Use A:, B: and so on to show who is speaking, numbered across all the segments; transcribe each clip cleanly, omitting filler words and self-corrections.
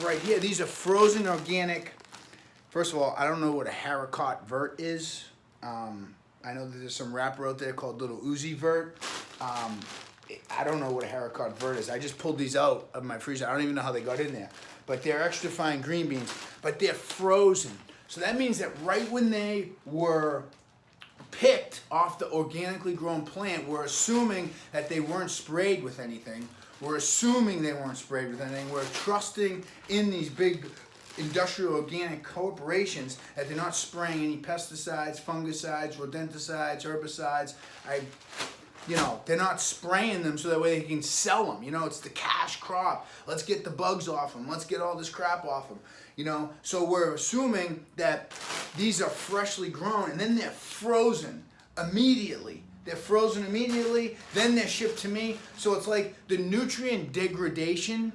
A: Right here, these are frozen organic. First of all, I don't know what a haricot vert is. I know that there's some rapper out there called Little Uzi Vert. I don't know what a haricot vert is. I just pulled these out of my freezer. I don't even know how they got in there. But they're extra fine green beans, but they're frozen. So that means that right when they were picked off the organically grown plant, we're assuming that they weren't sprayed with anything. We're assuming they weren't sprayed with anything. We're trusting in these big industrial organic corporations that they're not spraying any pesticides, fungicides, rodenticides, herbicides. They're not spraying them so that way they can sell them. It's the cash crop. Let's get the bugs off them. Let's get all this crap off them. So we're assuming that these are freshly grown and then they're frozen immediately. They're frozen immediately, then they're shipped to me. So it's like the nutrient degradation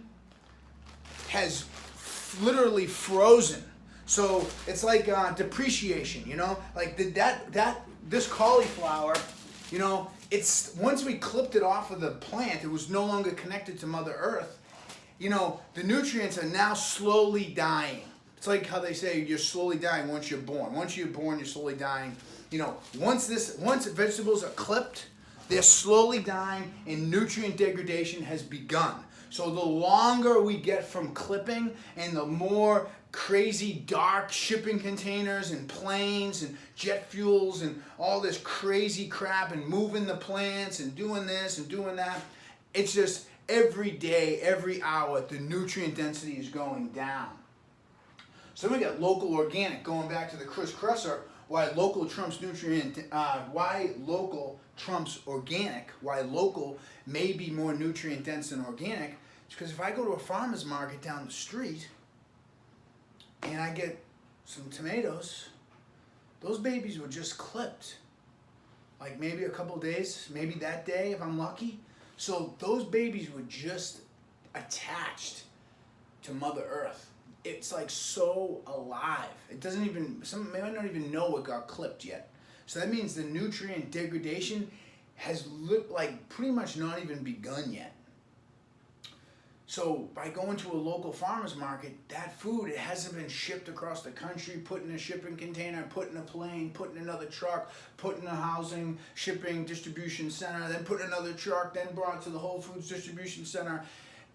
A: has literally frozen. So it's like depreciation, like this cauliflower, it's once we clipped it off of the plant, it was no longer connected to Mother Earth. The nutrients are now slowly dying. It's like how they say you're slowly dying once you're born. Once you're born, you're slowly dying. Once vegetables are clipped, they're slowly dying and nutrient degradation has begun. So the longer we get from clipping and the more crazy dark shipping containers and planes and jet fuels and all this crazy crap and moving the plants and doing this and doing that, it's just every day, every hour, the nutrient density is going down. So we got local organic, going back to the Chris Kresser, why local trumps organic, why local may be more nutrient dense than organic. It's because if I go to a farmer's market down the street and I get some tomatoes, those babies were just clipped. Like maybe a couple days, maybe that day if I'm lucky. So those babies were just attached to Mother Earth. It's like so alive. It doesn't even, some may not even know it got clipped yet. So that means the nutrient degradation has like pretty much not even begun yet. So by going to a local farmer's market, that food, it hasn't been shipped across the country, put in a shipping container, put in a plane, put in another truck, put in a housing, shipping, distribution center, then put in another truck, then brought to the Whole Foods distribution center,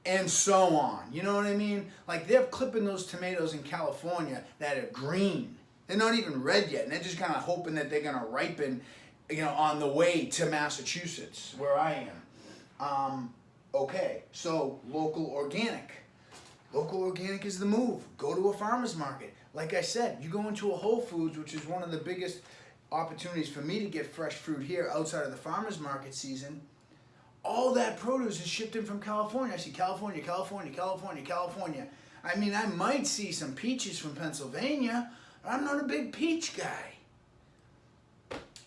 A: and so on. You know what I mean? Like they're clipping those tomatoes in California that are green. They're not even red yet, and they're just kind of hoping that they're going to ripen, on the way to Massachusetts, where I am. Okay, so local organic. Local organic is the move. Go to a farmer's market. Like I said, you go into a Whole Foods, which is one of the biggest opportunities for me to get fresh fruit here outside of the farmer's market season. All that produce is shipped in from California. I see California, California, California, California. I mean, I might see some peaches from Pennsylvania, but I'm not a big peach guy.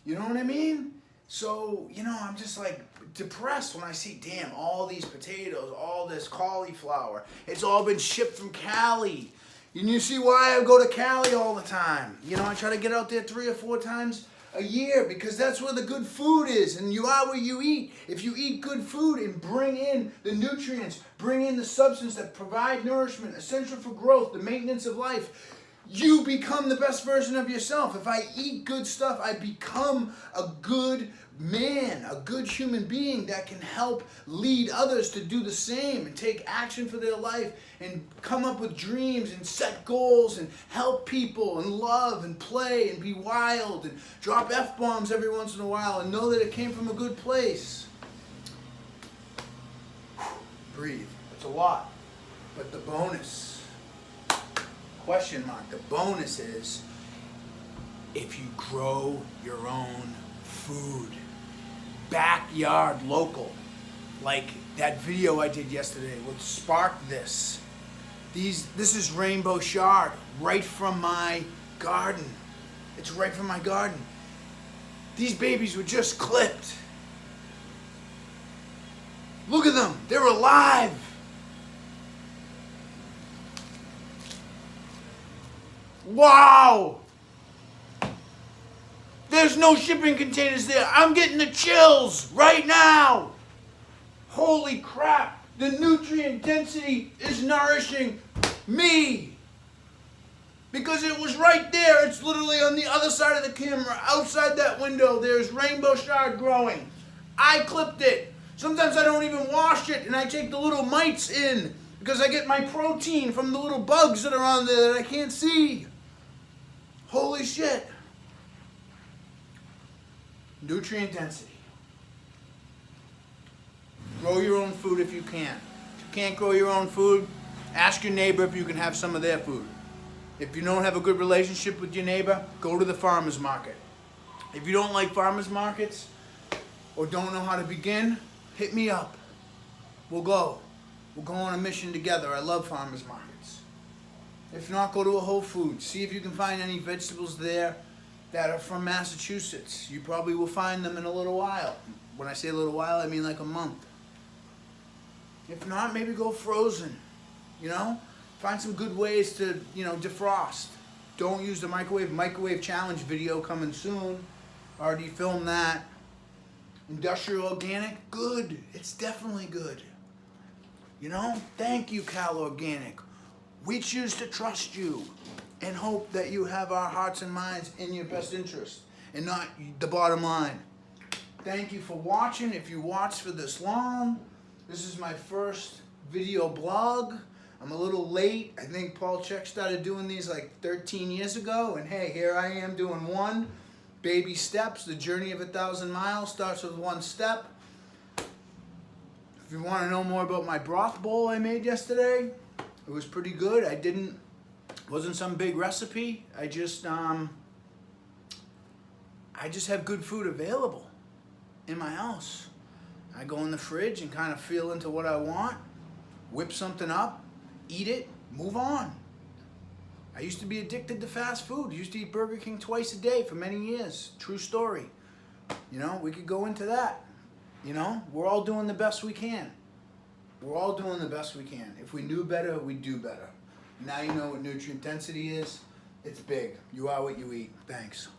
A: You know what I mean? So, I'm just like depressed when I see, damn, all these potatoes, all this cauliflower. It's all been shipped from Cali. And you see why I go to Cali all the time. I try to get out there 3 or 4 times a year because that's where the good food is, and you are where you eat. If you eat good food and bring in the nutrients, bring in the substance that provide nourishment, essential for growth, the maintenance of life, you become the best version of yourself. If I eat good stuff, I become a good man, a good human being that can help lead others to do the same and take action for their life and come up with dreams and set goals and help people and love and play and be wild and drop F-bombs every once in a while and know that it came from a good place. Breathe. That's a lot. But the bonus, question mark, the bonus is if you grow your own food. Backyard local, like that video I did yesterday would spark this. This is rainbow chard right from my garden. It's right from my garden. These babies were just clipped. Look at them, they're alive. Wow! There's no shipping containers there. I'm getting the chills right now. Holy crap. The nutrient density is nourishing Me! Because it was right there. It's literally on the other side of the camera. Outside that window, there's rainbow shard growing. I clipped it. Sometimes I don't even wash it, and I take the little mites in because I get my protein from the little bugs that are on there that I can't see. Holy shit. Nutrient density. Grow your own food if you can. If you can't grow your own food, ask your neighbor if you can have some of their food. If you don't have a good relationship with your neighbor, go to the farmer's market. If you don't like farmer's markets or don't know how to begin, hit me up. We'll go. We'll go on a mission together. I love farmer's markets. If not, go to a Whole Foods. See if you can find any vegetables there that are from Massachusetts. You probably will find them in a little while. When I say a little while, I mean like a month. If not, maybe go frozen, you know? Find some good ways to, defrost. Don't use the microwave. Microwave challenge video coming soon. Already filmed that. Industrial organic, good. It's definitely good. Thank you, Cal Organic. We choose to trust you and hope that you have our hearts and minds in your best interest and not the bottom line. Thank you for watching. If you watched for this long, this is my first video blog. I'm a little late. I think Paul Chek started doing these like 13 years ago, and hey, here I am doing one. Baby steps. The journey of 1,000 miles starts with one step. If you want to know more about my broth bowl I made yesterday, it was pretty good. Wasn't some big recipe. I just have good food available in my house. I go in the fridge and kind of feel into what I want, whip something up, eat it, move on. I used to be addicted to fast food. I used to eat Burger King twice a day for many years. True story. We could go into that. We're all doing the best we can. We're all doing the best we can. If we knew better, we'd do better. Now you know what nutrient density is. It's big. You are what you eat. Thanks.